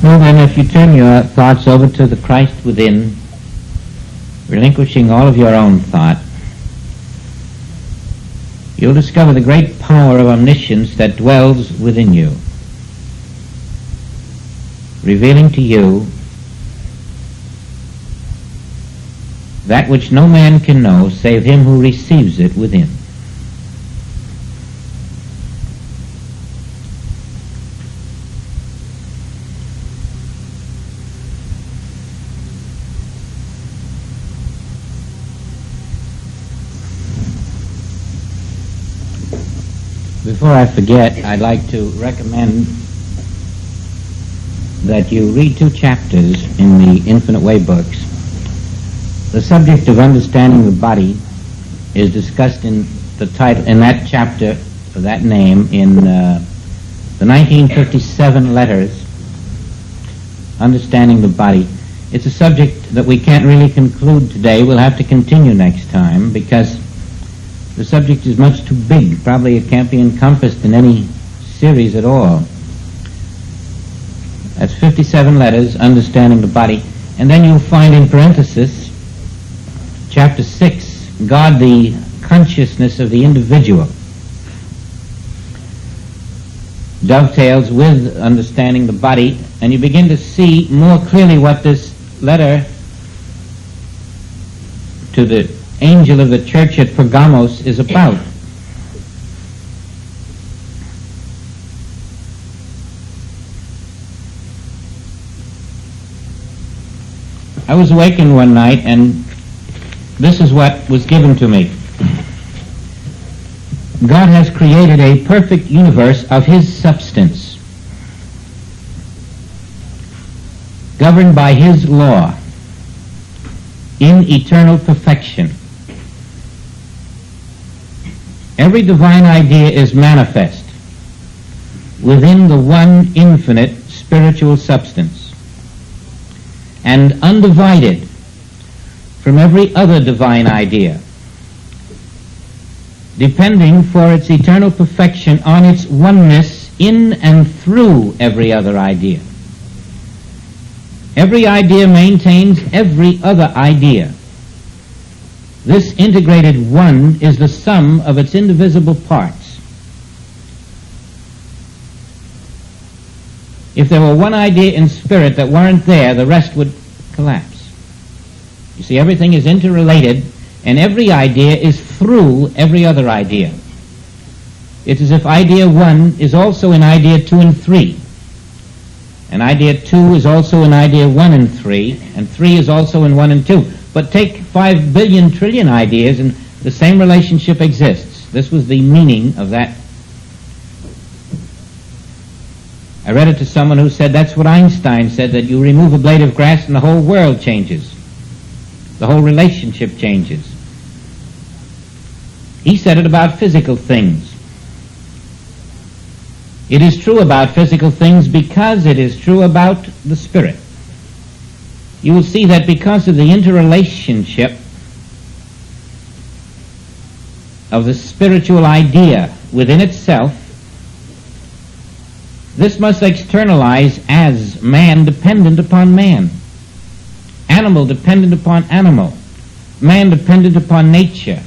Well then, if you turn your thoughts over to the Christ within, relinquishing all of your own thought, you'll discover the great power of omniscience that dwells within you, revealing to you that which no man can know save him who receives it within. Before I forget, I'd like to recommend that you read 2 chapters in the Infinite Way books. The subject of understanding the body is discussed in the title, in that chapter, of that name, in the 1957 letters, Understanding the Body. It's a subject that we can't really conclude today. We'll have to continue next time, because the subject is much too big. Probably it can't be encompassed in any series at all. That's 57 letters, Understanding the Body. And then you'll find in parenthesis, Chapter 6, God, the consciousness of the individual, dovetails with Understanding the Body, and you begin to see more clearly what this letter to the angel of the church at Pergamos is about. I was awakened one night, and this is what was given to me. God has created a perfect universe of His substance, governed by His law, in eternal perfection. Every divine idea is manifest within the one infinite spiritual substance, and undivided from every other divine idea, depending for its eternal perfection on its oneness in and through every other idea. Every idea maintains every other idea. This integrated one is the sum of its indivisible parts. If there were one idea in spirit that weren't there, the rest would collapse. You see, everything is interrelated, and every idea is through every other idea. It's as if idea 1 is also in idea 2 and 3. And idea 2 is also in idea 1 and 3, and 3 is also in 1 and 2. But take 5 billion trillion ideas, and the same relationship exists. This was the meaning of that. I read it to someone who said that's what Einstein said, that you remove a blade of grass and the whole world changes. The whole relationship changes. He said it about physical things. It is true about physical things because it is true about the spirit. You will see that because of the interrelationship of the spiritual idea within itself, this must externalize as man dependent upon man, animal dependent upon animal, man dependent upon nature,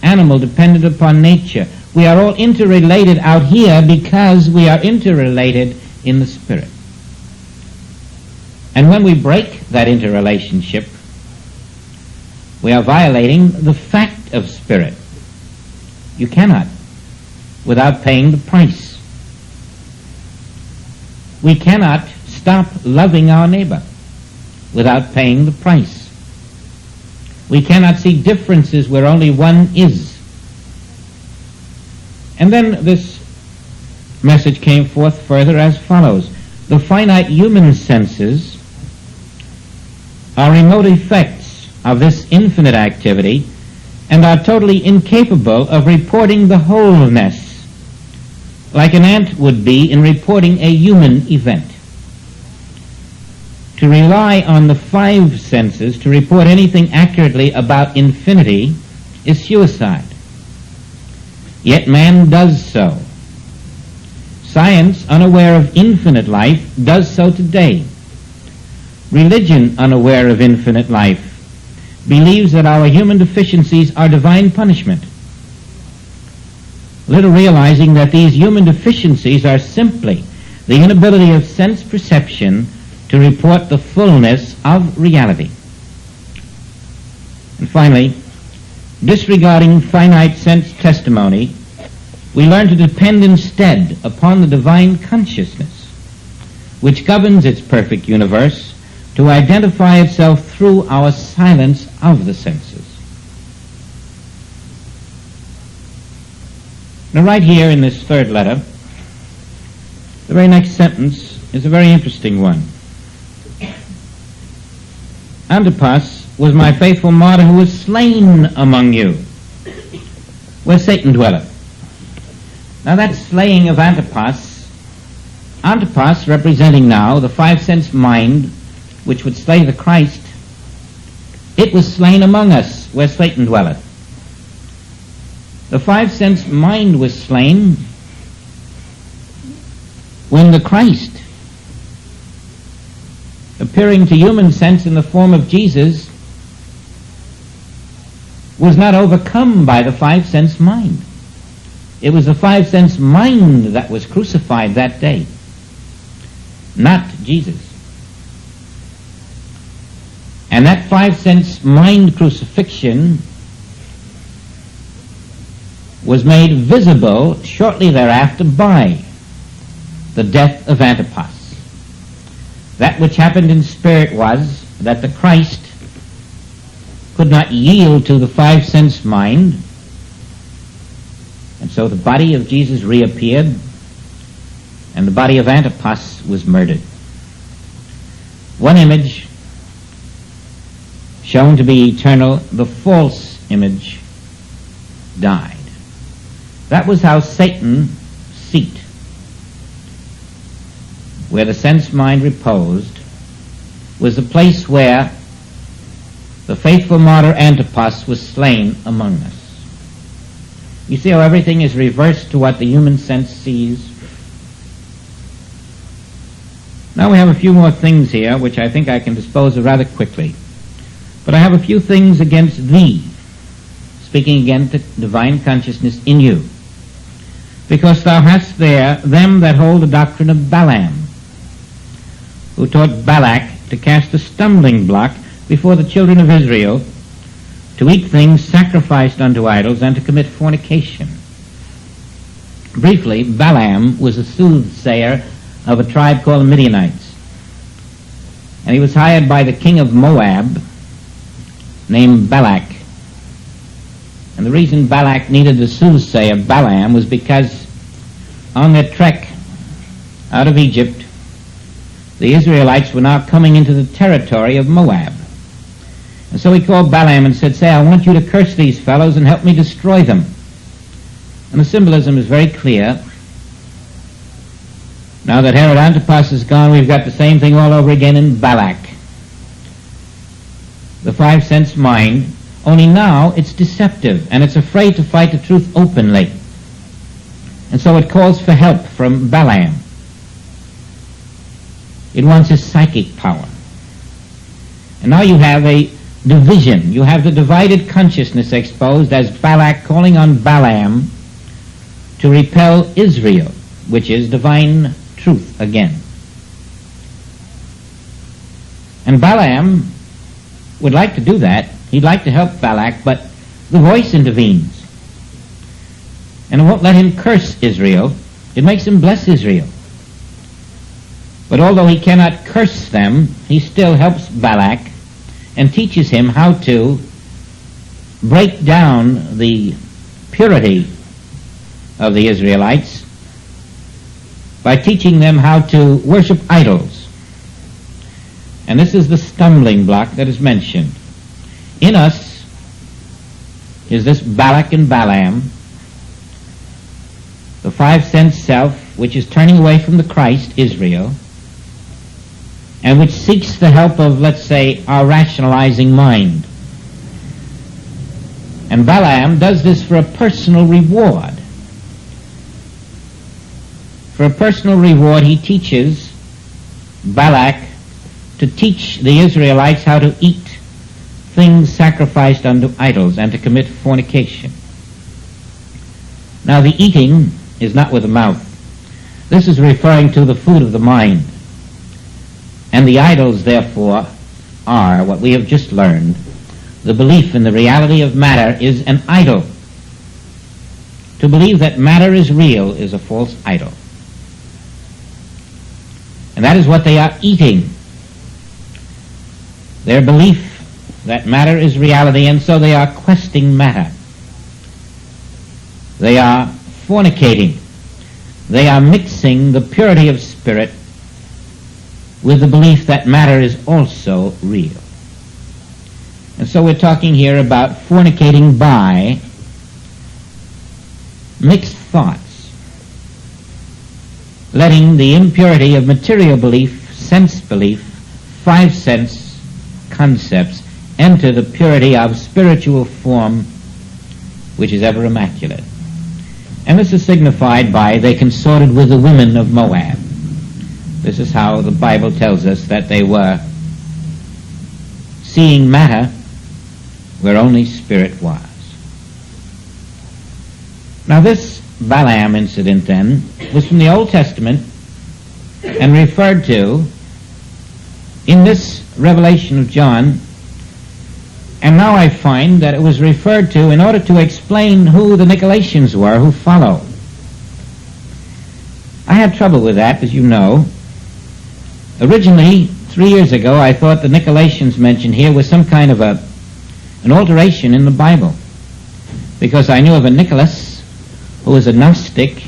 animal dependent upon nature. We are all interrelated out here because we are interrelated in the spirit. And when we break that interrelationship, we are violating the fact of spirit. You cannot without paying the price. We cannot stop loving our neighbor without paying the price. We cannot see differences where only one is. And then this message came forth further as follows. The finite human senses are remote effects of this infinite activity and are totally incapable of reporting the wholeness, like an ant would be in reporting a human event. To rely on the 5 senses to report anything accurately about infinity is suicide. Yet man does so. Science, unaware of infinite life, does so today. Religion, unaware of infinite life, believes that our human deficiencies are divine punishment, little realizing that these human deficiencies are simply the inability of sense perception to report the fullness of reality. And finally, disregarding finite sense testimony, we learn to depend instead upon the divine consciousness, which governs its perfect universe, to identify itself through our silence of the senses. Now, right here in this third letter, the very next sentence is a very interesting one. Antipas was my faithful martyr who was slain among you, where Satan dwelleth. Now that slaying of Antipas representing now the five-sense mind which would slay the Christ, it was slain among us where Satan dwelleth. The five-sense mind was slain when the Christ, appearing to human sense in the form of Jesus, was not overcome by the five-sense mind. It was the five-sense mind that was crucified that day, not Jesus. And that five-sense mind crucifixion was made visible shortly thereafter by the death of Antipas. That which happened in spirit was that the Christ could not yield to the five-sense mind, and so the body of Jesus reappeared, and the body of Antipas was murdered. One image shown to be eternal, the false image died. That was how Satan's seat, where the sense mind reposed, was the place where the faithful martyr Antipas was slain among us. You see how everything is reversed to what the human sense sees? Now we have a few more things here which I think I can dispose of rather quickly. But I have a few things against thee, speaking again to divine consciousness in you. Because thou hast there them that hold the doctrine of Balaam, who taught Balak to cast a stumbling block before the children of Israel, to eat things sacrificed unto idols, and to commit fornication. Briefly, Balaam was a soothsayer of a tribe called the Midianites. And he was hired by the king of Moab, named Balak. And the reason Balak needed the soothsayer Balaam was because on their trek out of Egypt, the Israelites were now coming into the territory of Moab. And so he called Balaam and said, "Say, I want you to curse these fellows and help me destroy them." And the symbolism is very clear. Now that Herod Antipas is gone, we've got the same thing all over again in Balak. The five-sense mind, only now it's deceptive, and it's afraid to fight the truth openly. And so it calls for help from Balaam. It wants his psychic power. And now you have a division. You have the divided consciousness exposed as Balak calling on Balaam to repel Israel, which is divine truth again. And Balaam would like to do that. He'd like to help Balak, but the voice intervenes. And it won't let him curse Israel. It makes him bless Israel. But although he cannot curse them, he still helps Balak and teaches him how to break down the purity of the Israelites by teaching them how to worship idols. And this is the stumbling block that is mentioned. In us is this Balak and Balaam, the five-sense self, which is turning away from the Christ, Israel, and which seeks the help of, let's say, our rationalizing mind. And Balaam does this for a personal reward. For a personal reward, he teaches Balak to teach the Israelites how to eat things sacrificed unto idols and to commit fornication. Now the eating is not with the mouth. This is referring to the food of the mind. And the idols, therefore, are what we have just learned. The belief in the reality of matter is an idol. To believe that matter is real is a false idol. And that is what they are eating. Their belief that matter is reality, and so they are questing matter. They are fornicating. They are mixing the purity of spirit with the belief that matter is also real. And so we're talking here about fornicating by mixed thoughts, letting the impurity of material belief, sense belief, five sense concepts enter the purity of spiritual form, which is ever immaculate. And this is signified by they consorted with the women of Moab. This is how the Bible tells us that they were seeing matter where only spirit was. Now this Balaam incident then was from the Old Testament and referred to in this revelation of John, and now I find that it was referred to in order to explain who the Nicolaitans were who follow. I had trouble with that, as you know. Originally, 3 years ago, I thought the Nicolaitans mentioned here was some kind of an alteration in the Bible, because I knew of a Nicholas who was a Gnostic,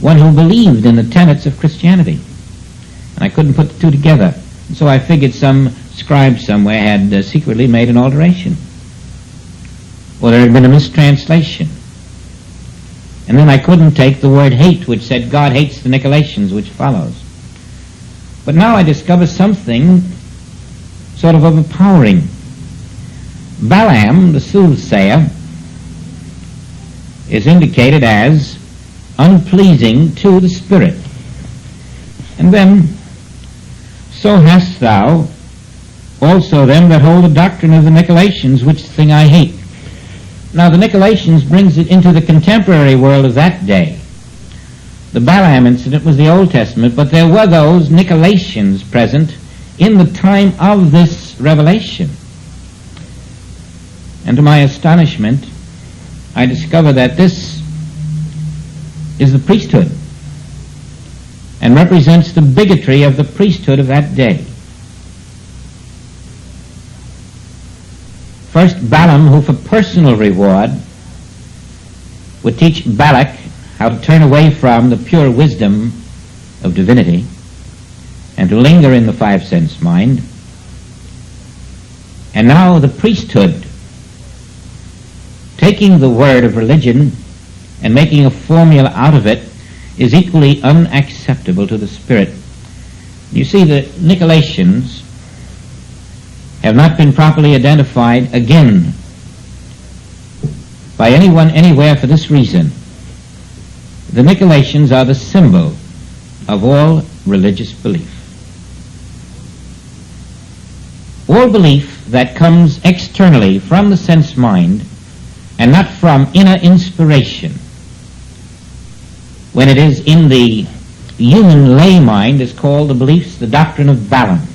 one who believed in the tenets of Christianity. And I couldn't put the two together. So I figured some scribe somewhere had secretly made an alteration, or there had been a mistranslation. And then I couldn't take the word hate, which said God hates the Nicolaitans, which follows. But now I discover something sort of overpowering. Balaam, the soothsayer, is indicated as unpleasing to the Spirit. And then, so hast thou also them that hold the doctrine of the Nicolaitans, which thing I hate. Now the Nicolaitans brings it into the contemporary world of that day. The Balaam incident was the Old Testament, but there were those Nicolaitans present in the time of this revelation. And to my astonishment, I discover that this is the priesthood and represents the bigotry of the priesthood of that day. First, Balaam, who for personal reward would teach Balak how to turn away from the pure wisdom of divinity and to linger in the five-sense mind. And now the priesthood, taking the word of religion and making a formula out of it, is equally unacceptable to the Spirit. You see, the Nicolaitans have not been properly identified again by anyone anywhere for this reason. The Nicolaitans are the symbol of all religious belief. All belief that comes externally from the sense mind and not from inner inspiration, when it is in the human lay mind, is called the beliefs, the doctrine of Balaam.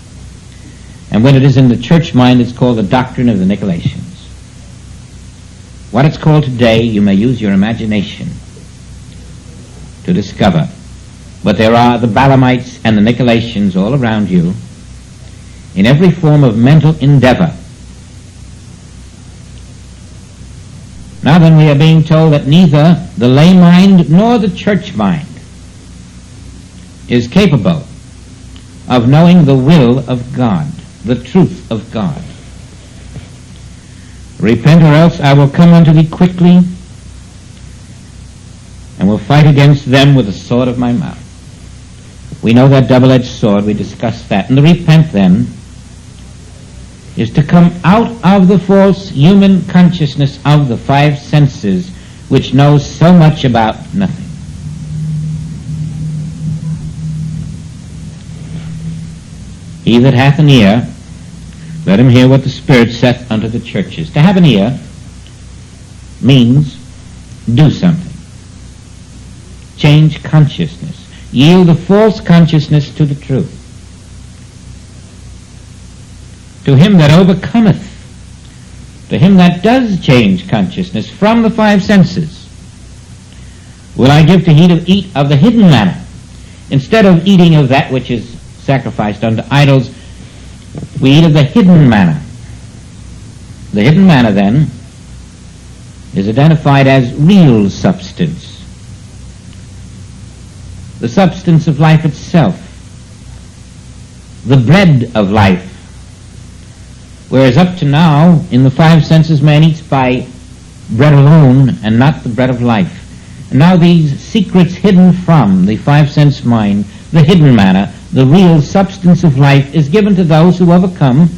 And when it is in the church mind, it's called the doctrine of the Nicolaitans. What it's called today, you may use your imagination to discover. But there are the Balaamites and the Nicolaitans all around you in every form of mental endeavor. Now then, we are being told that neither the lay mind nor the church mind is capable of knowing the will of God, the truth of God. Repent, or else I will come unto thee quickly, and will fight against them with the sword of my mouth. We know that double-edged sword, we discussed that. And the repent then is to come out of the false human consciousness of the five senses, which knows so much about nothing. He that hath an ear, let him hear what the Spirit saith unto the churches. To have an ear means do something. Change consciousness. Yield a false consciousness to the truth. To him that overcometh, to him that does change consciousness from the five senses, will I give to eat of the hidden manna. Instead of eating of that which is sacrificed unto idols, we eat of the hidden manna. The hidden manna, then, is identified as real substance, the substance of life itself, the bread of life. Whereas up to now, in the five senses, man eats by bread alone and not the bread of life. And now these secrets hidden from the five-sense mind, the hidden manna, the real substance of life, is given to those who overcome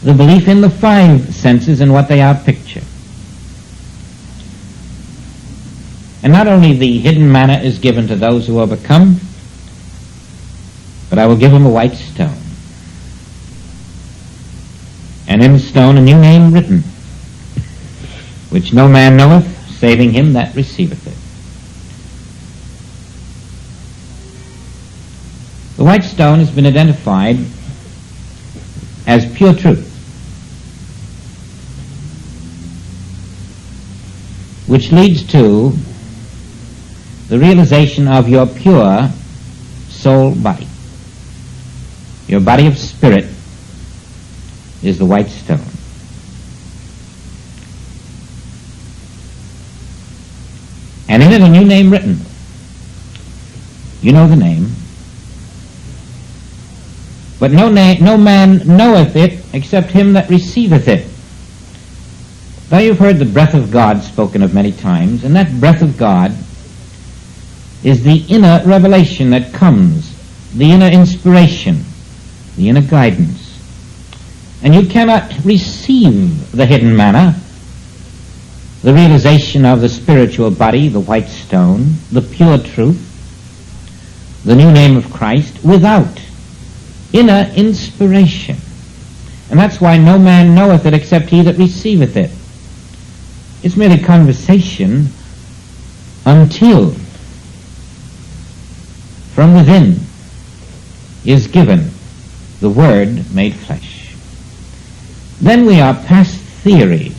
the belief in the five senses and what they outpicture. And not only the hidden manna is given to those who overcome, but I will give them a white stone, and in the stone a new name written, which no man knoweth, saving him that receiveth it. The white stone has been identified as pure truth, which leads to the realization of your pure soul body. Your body of spirit is the white stone. And in it a new name written. You know the name. But no man knoweth it except him that receiveth it. Now you've heard the breath of God spoken of many times, and that breath of God is the inner revelation that comes, the inner inspiration, the inner guidance. And you cannot receive the hidden manna, the realization of the spiritual body, the white stone, the pure truth, the new name of Christ, without inner inspiration. And that's why no man knoweth it except he that receiveth it. It's merely conversation until from within is given the Word made flesh. Then we are past theories.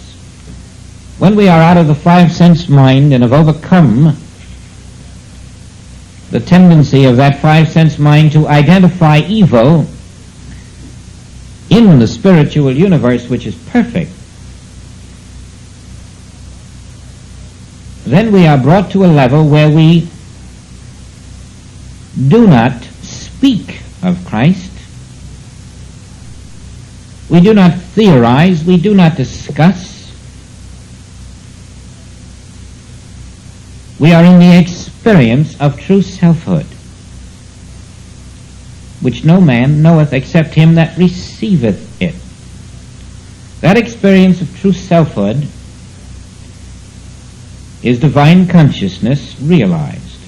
When we are out of the five-sense mind and have overcome the tendency of that five-sense mind to identify evil in the spiritual universe, which is perfect, then we are brought to a level where we do not speak of Christ. We do not theorize. We do not discuss. We are in the experience of true selfhood, which no man knoweth except him that receiveth it. That experience of true selfhood is divine consciousness realized.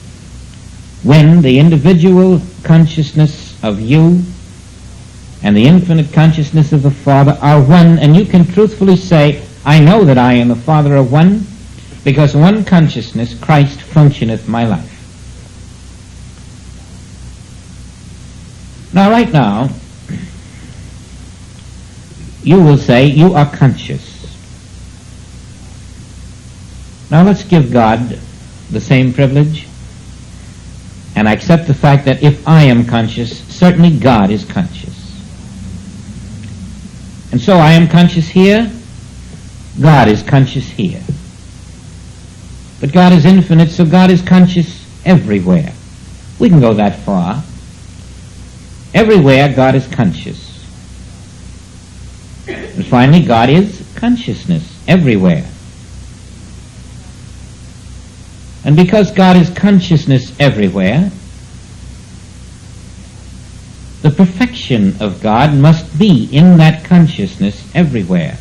When the individual consciousness of you and the infinite consciousness of the Father are one, and you can truthfully say, I know that I and the Father are one, because one consciousness, Christ, functioneth my life. Now, right now, you will say, you are conscious. Now let's give God the same privilege and accept the fact that if I am conscious, certainly God is conscious. And so I am conscious here, God is conscious here. But God is infinite, so God is conscious everywhere. We can go that far. Everywhere God is conscious. And finally, God is consciousness everywhere. And because God is consciousness everywhere, the perfection of God must be in that consciousness everywhere.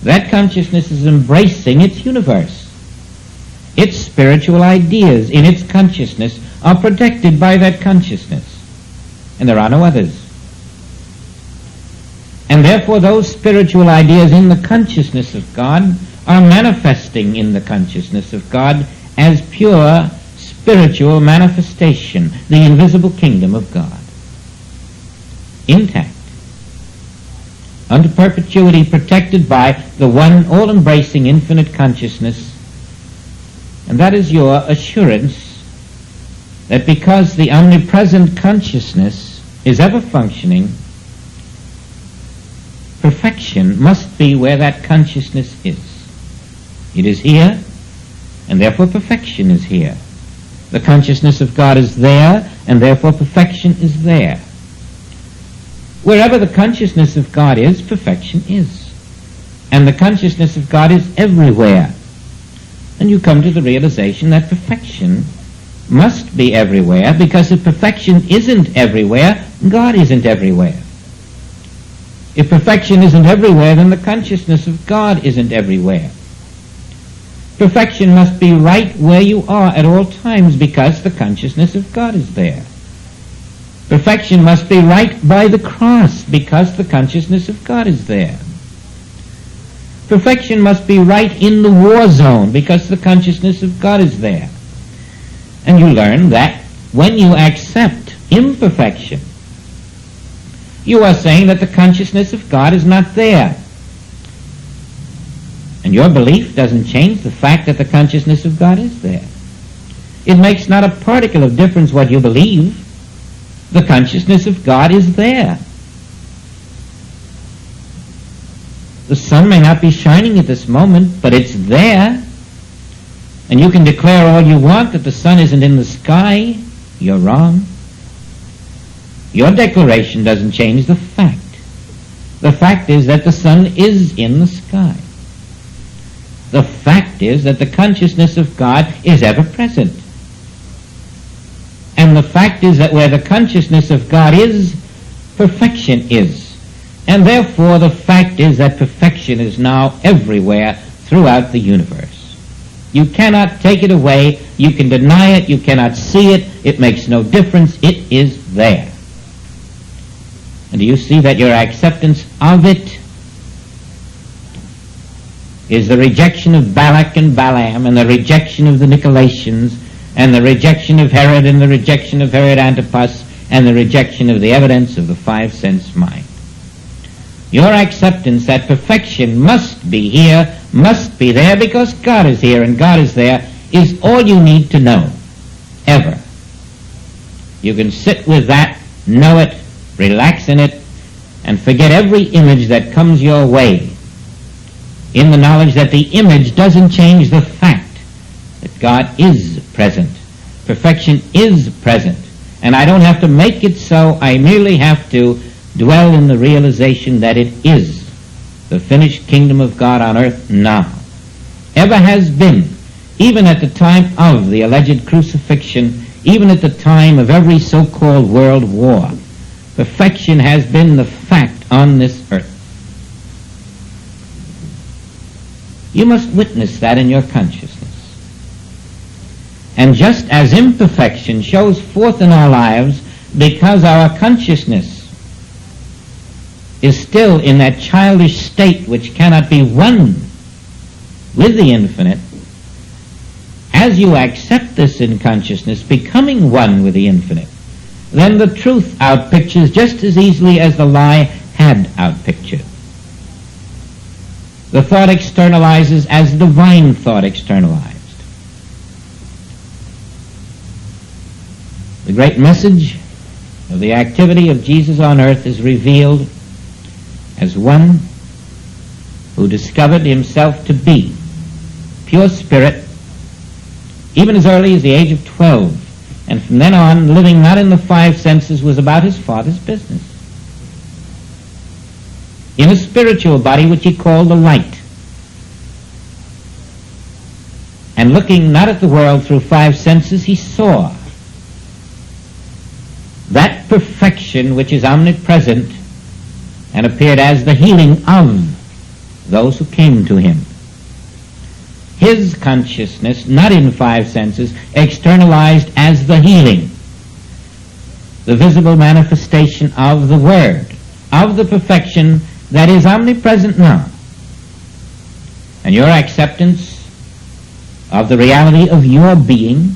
That consciousness is embracing its universe. Its spiritual ideas in its consciousness are protected by that consciousness. And there are no others. And therefore those spiritual ideas in the consciousness of God are manifesting in the consciousness of God as pure spiritual manifestation, the invisible kingdom of God. Intact. Unto perpetuity, protected by the one all-embracing infinite consciousness. And that is your assurance that because the omnipresent consciousness is ever functioning, perfection must be where that consciousness is. It is here, and therefore perfection is here. The consciousness of God is there, and therefore perfection is there. Wherever the consciousness of God is, perfection is. And the consciousness of God is everywhere. And you come to the realization that perfection must be everywhere, because if perfection isn't everywhere, God isn't everywhere. If perfection isn't everywhere, then the consciousness of God isn't everywhere. Perfection must be right where you are at all times, because the consciousness of God is there. Perfection must be right by the cross, because the consciousness of God is there. Perfection must be right in the war zone, because the consciousness of God is there. And you learn that when you accept imperfection, you are saying that the consciousness of God is not there. And your belief doesn't change the fact that the consciousness of God is there. It makes not a particle of difference what you believe. The consciousness of God is there. The sun may not be shining at this moment, but it's there. And you can declare all you want that the sun isn't in the sky. You're wrong. Your declaration doesn't change the fact. The fact is that the sun is in the sky. The fact is that the consciousness of God is ever present. And the fact is that where the consciousness of God is, perfection is. And therefore the fact is that perfection is now everywhere throughout the universe. You cannot take it away. You can deny it. You cannot see it. It makes no difference. It is there. And do you see that your acceptance of it is the rejection of Balak and Balaam, and the rejection of the Nicolaitans, and the rejection of Herod, and the rejection of Herod Antipas, and the rejection of the evidence of the five-sense mind. Your acceptance that perfection must be here, must be there, because God is here and God is there, is all you need to know, ever. You can sit with that, know it, relax in it, and forget every image that comes your way, in the knowledge that the image doesn't change the fact that God is present. Perfection is present. And I don't have to make it so, I merely have to dwell in the realization that it is the finished kingdom of God on earth now. Ever has been, even at the time of the alleged crucifixion, even at the time of every so-called world war. Perfection has been the fact on this earth. You must witness that in your consciousness. And just as imperfection shows forth in our lives because our consciousness is still in that childish state which cannot be one with the infinite, as you accept this in consciousness, becoming one with the infinite, then the truth outpictures just as easily as the lie had outpictured. The thought externalizes as divine thought externalized. The great message of the activity of Jesus on earth is revealed as one who discovered himself to be pure spirit, even as early as the age of 12, and from then on, living not in the five senses, was about his Father's business. In a spiritual body which he called the light, and looking not at the world through five senses, he saw that perfection which is omnipresent and appeared as the healing of those who came to him. His consciousness, not in five senses, externalized as the healing, the visible manifestation of the Word, of the perfection that is omnipresent now, and your acceptance of the reality of your being,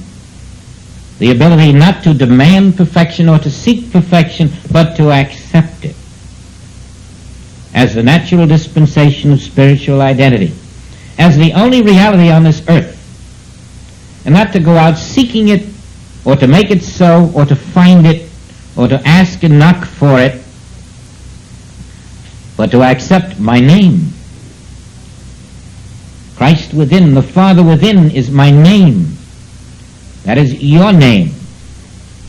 the ability not to demand perfection or to seek perfection, but to accept it as the natural dispensation of spiritual identity, as the only reality on this earth, and not to go out seeking it, or to make it so, or to find it, or to ask and knock for it, but to accept my name. Christ within, the Father within is my name. That is your name.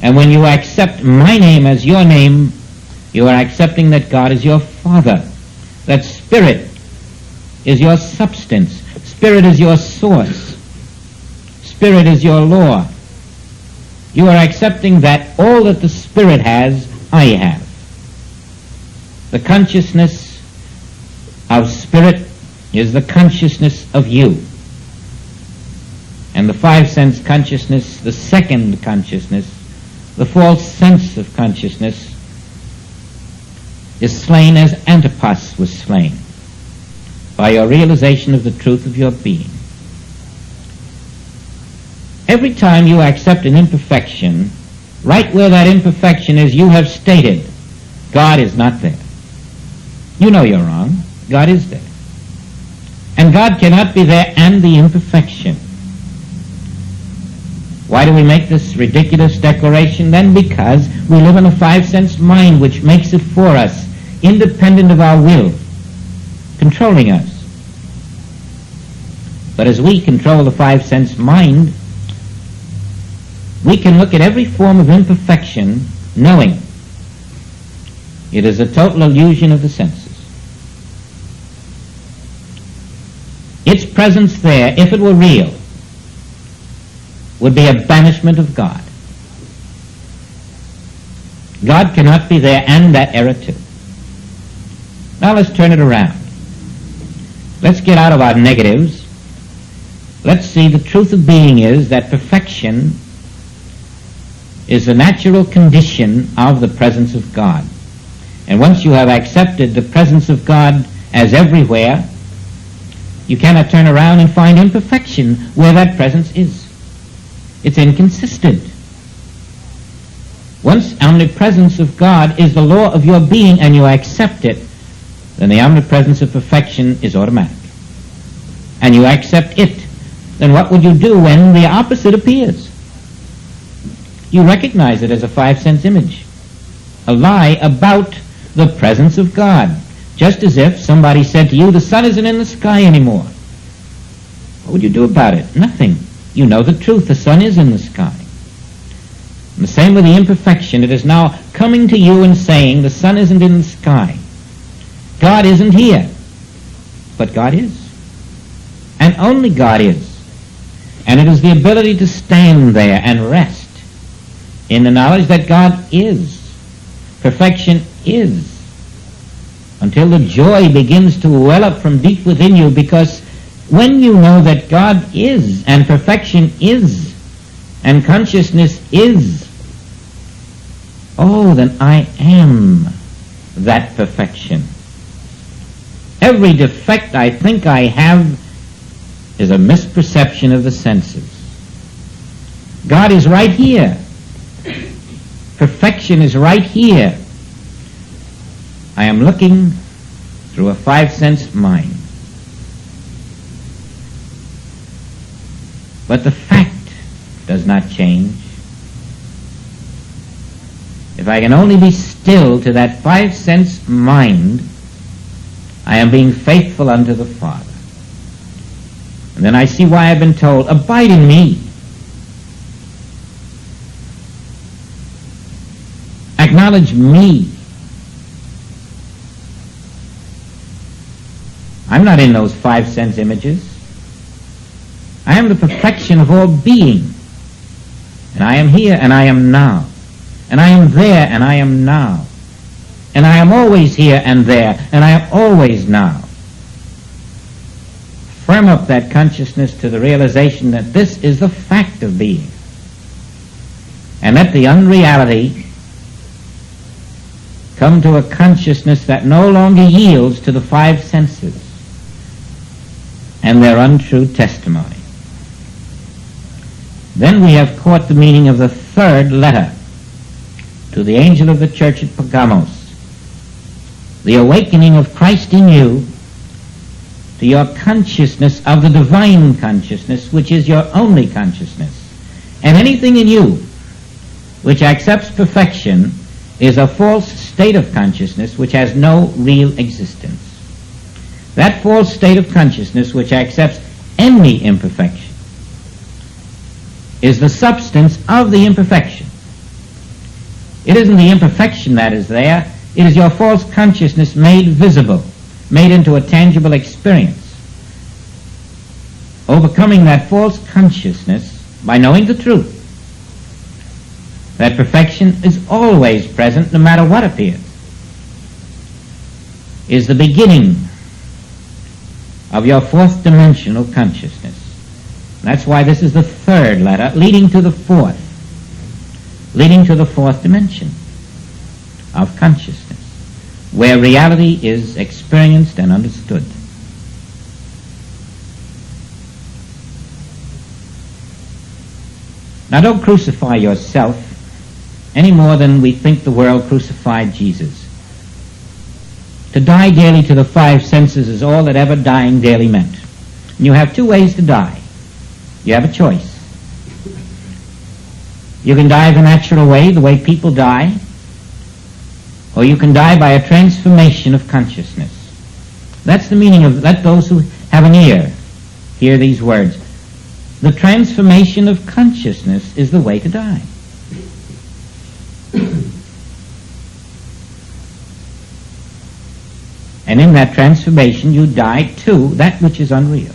And when you accept my name as your name, you are accepting that God is your Father, that Spirit is your substance, Spirit is your source, Spirit is your law. You are accepting that all that the Spirit has, I have. The consciousness of Spirit is the consciousness of you. And the five-sense consciousness, the second consciousness, the false sense of consciousness, is slain as Antipas was slain, by your realization of the truth of your being. Every time you accept an imperfection, right where that imperfection is, you have stated, God is not there. You know you're wrong. God is there. And God cannot be there and the imperfection. Why do we make this ridiculous declaration then? Because we live in a five-sense mind which makes it for us, independent of our will, controlling us. But as we control the five-sense mind, we can look at every form of imperfection knowing it is a total illusion of the senses. Its presence there, if it were real, would be a banishment of God. God cannot be there and that error too. Now let's turn it around. Let's get out of our negatives. Let's see the truth of being is that perfection is the natural condition of the presence of God. And once you have accepted the presence of God as everywhere, you cannot turn around and find imperfection where that presence is. It's inconsistent. Once omnipresence of God is the law of your being and you accept it, then the omnipresence of perfection is automatic. And you accept it. Then what would you do when the opposite appears? You recognize it as a five-sense image, a lie about the presence of God. Just as if somebody said to you, the sun isn't in the sky anymore. What would you do about it? Nothing. You know the truth. The sun is in the sky. And the same with the imperfection. It is now coming to you and saying, the sun isn't in the sky. God isn't here. But God is. And only God is. And it is the ability to stand there and rest in the knowledge that God is. Perfection is. Until the joy begins to well up from deep within you, because when you know that God is, and perfection is, and consciousness is, oh, then I am that perfection. Every defect I think I have is a misperception of the senses. God is right here. Perfection is right here. I am looking through a five-sense mind. But the fact does not change. If I can only be still to that five-sense mind, I am being faithful unto the Father. And then I see why I've been told, abide in me. Acknowledge me. I'm not in those five-sense images. I am the perfection of all being. And I am here and I am now. And I am there and I am now. And I am always here and there. And I am always now. Firm up that consciousness to the realization that this is the fact of being. And let the unreality come to a consciousness that no longer yields to the five senses and their untrue testimony. Then we have caught the meaning of the third letter to the angel of the church at Pergamos. The awakening of Christ in you to your consciousness of the divine consciousness, which is your only consciousness. And anything in you which accepts perfection is a false state of consciousness which has no real existence. That false state of consciousness which accepts any imperfection is the substance of the imperfection. It isn't the imperfection that is there, it is your false consciousness made visible, made into a tangible experience. Overcoming that false consciousness by knowing the truth, that perfection is always present no matter what appears, is the beginning of your fourth dimensional consciousness. That's why this is the third letter, leading to the fourth dimension of consciousness, where reality is experienced and understood. Now don't crucify yourself any more than we think the world crucified Jesus. To die daily to the five senses is all that ever dying daily meant. And you have two ways to die. You have a choice. You can die the natural way, the way people die, or you can die by a transformation of consciousness. That's the meaning of, let those who have an ear hear these words. The transformation of consciousness is the way to die. And in that transformation you die to that which is unreal.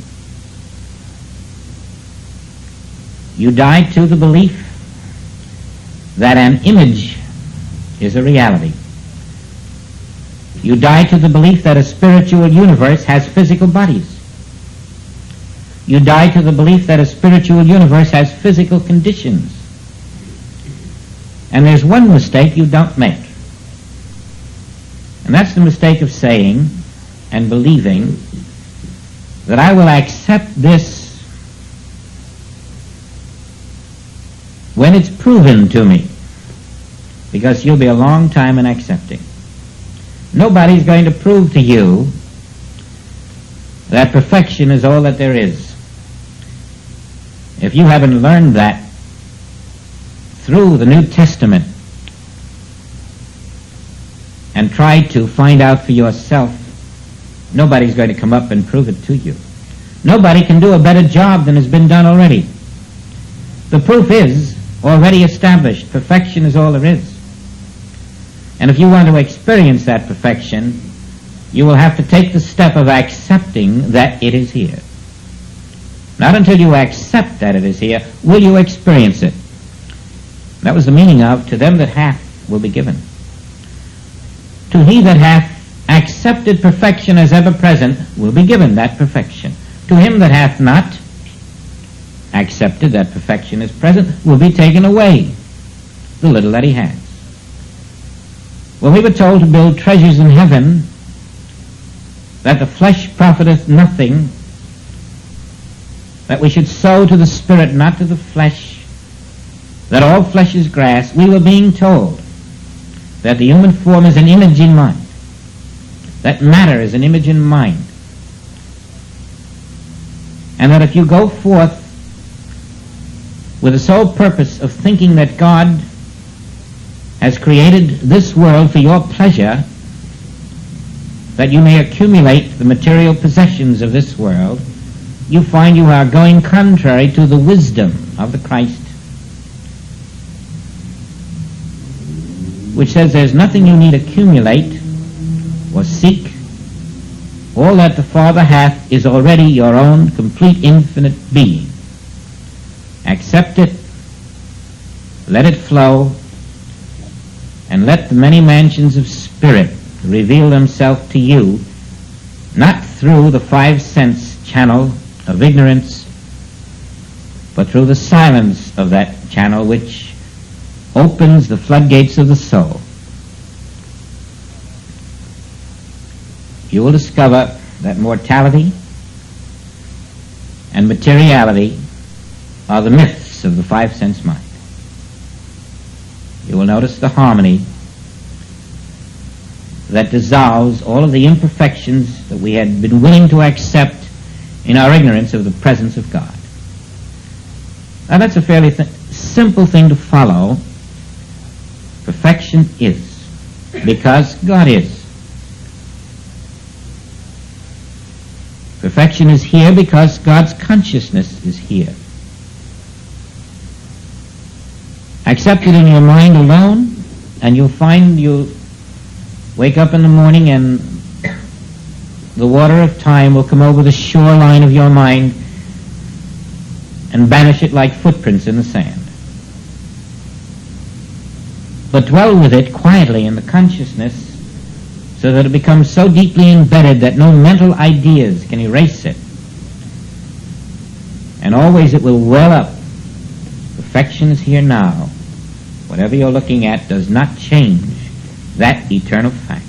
You die to the belief that an image is a reality. You die to the belief that a spiritual universe has physical bodies. You die to the belief that a spiritual universe has physical conditions. And there's one mistake you don't make. And that's the mistake of saying and believing that I will accept this when it's proven to me, because you'll be a long time in accepting. Nobody's going to prove to you that perfection is all that there is. If you haven't learned that through the New Testament and tried to find out for yourself, nobody's going to come up and prove it to you. Nobody can do a better job than has been done already. The proof is already established. Perfection is all there is. And if you want to experience that perfection, you will have to take the step of accepting that it is here. Not until you accept that it is here will you experience it. That was the meaning of, to them that hath will be given. To he that hath accepted perfection as ever present will be given that perfection. To him that hath not accepted that perfection as present will be taken away the little that he has. When we were told to build treasures in heaven, that the flesh profiteth nothing, that we should sow to the Spirit, not to the flesh, that all flesh is grass, we were being told that the human form is an image in mind, that matter is an image in mind, and that if you go forth with the sole purpose of thinking that God has created this world for your pleasure, that you may accumulate the material possessions of this world, you find you are going contrary to the wisdom of the Christ, which says there's nothing you need accumulate or seek. All that the Father hath is already your own complete infinite being. Accept it, let it flow, and let the many mansions of spirit reveal themselves to you, not through the five-sense channel of ignorance, but through the silence of that channel which opens the floodgates of the soul. you will discover that mortality and materiality are the myths of the five-sense mind. You will notice the harmony that dissolves all of the imperfections that we had been willing to accept in our ignorance of the presence of God. Now that's a fairly simple thing to follow. Perfection is, because God is. Perfection is here because God's consciousness is here. Accept it in your mind alone, and you'll find you'll wake up in the morning and the water of time will come over the shoreline of your mind and banish it like footprints in the sand. But dwell with it quietly in the consciousness so that it becomes so deeply embedded that no mental ideas can erase it. And always it will well up. Perfection is here now. Whatever you're looking at does not change that eternal fact.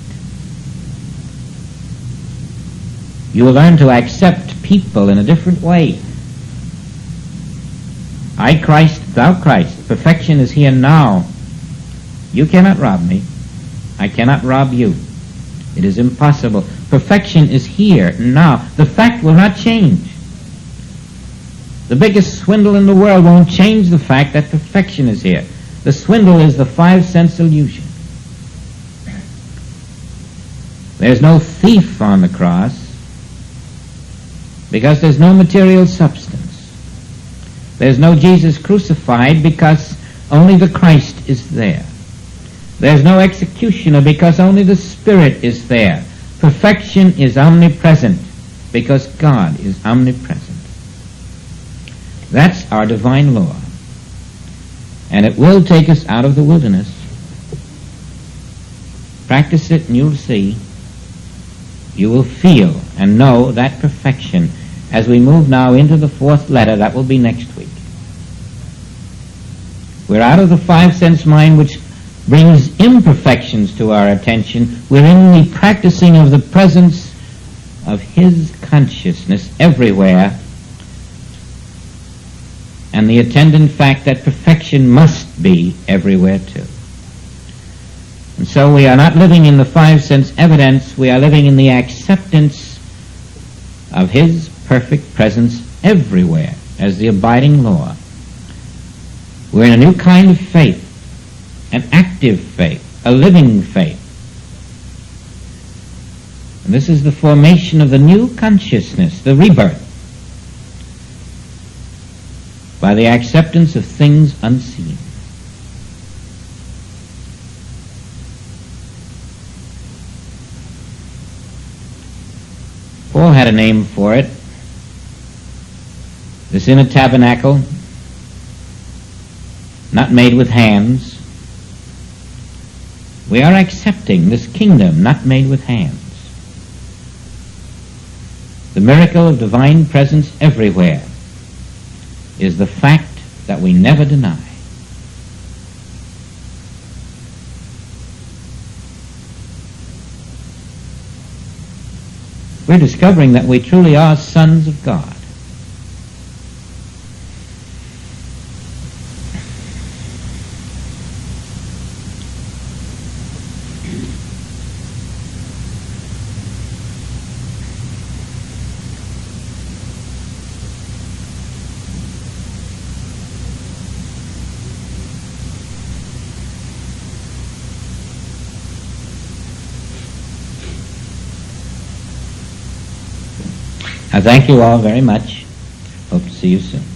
You will learn to accept people in a different way. I Christ, thou Christ. Perfection is here now. You cannot rob me. I cannot rob you. It is impossible. Perfection is here now. The fact will not change. The biggest swindle in the world won't change the fact that perfection is here. The swindle is the five-sense illusion. There's no thief on the cross because there's no material substance. There's no Jesus crucified because only the Christ is there. There's no executioner because only the Spirit is there. Perfection is omnipresent because God is omnipresent. That's our divine law. And it will take us out of the wilderness. Practice it and you'll see. You will feel and know that perfection as we move now into the fourth letter. That will be next week. We're out of the five-sense mind, which brings imperfections to our attention. We're in the practicing of the presence of His consciousness everywhere, and the attendant fact that perfection must be everywhere too. And so we are not living in the five-sense evidence, we are living in the acceptance of His perfect presence everywhere as the abiding law. We're in a new kind of faith, an active faith, a living faith. And this is the formation of the new consciousness, the rebirth, by the acceptance of things unseen. Paul had a name for it. This inner tabernacle, not made with hands. We are accepting this kingdom not made with hands. The miracle of divine presence everywhere is the fact that we never deny. We're discovering that we truly are sons of God. I thank you all very much. Hope to see you soon.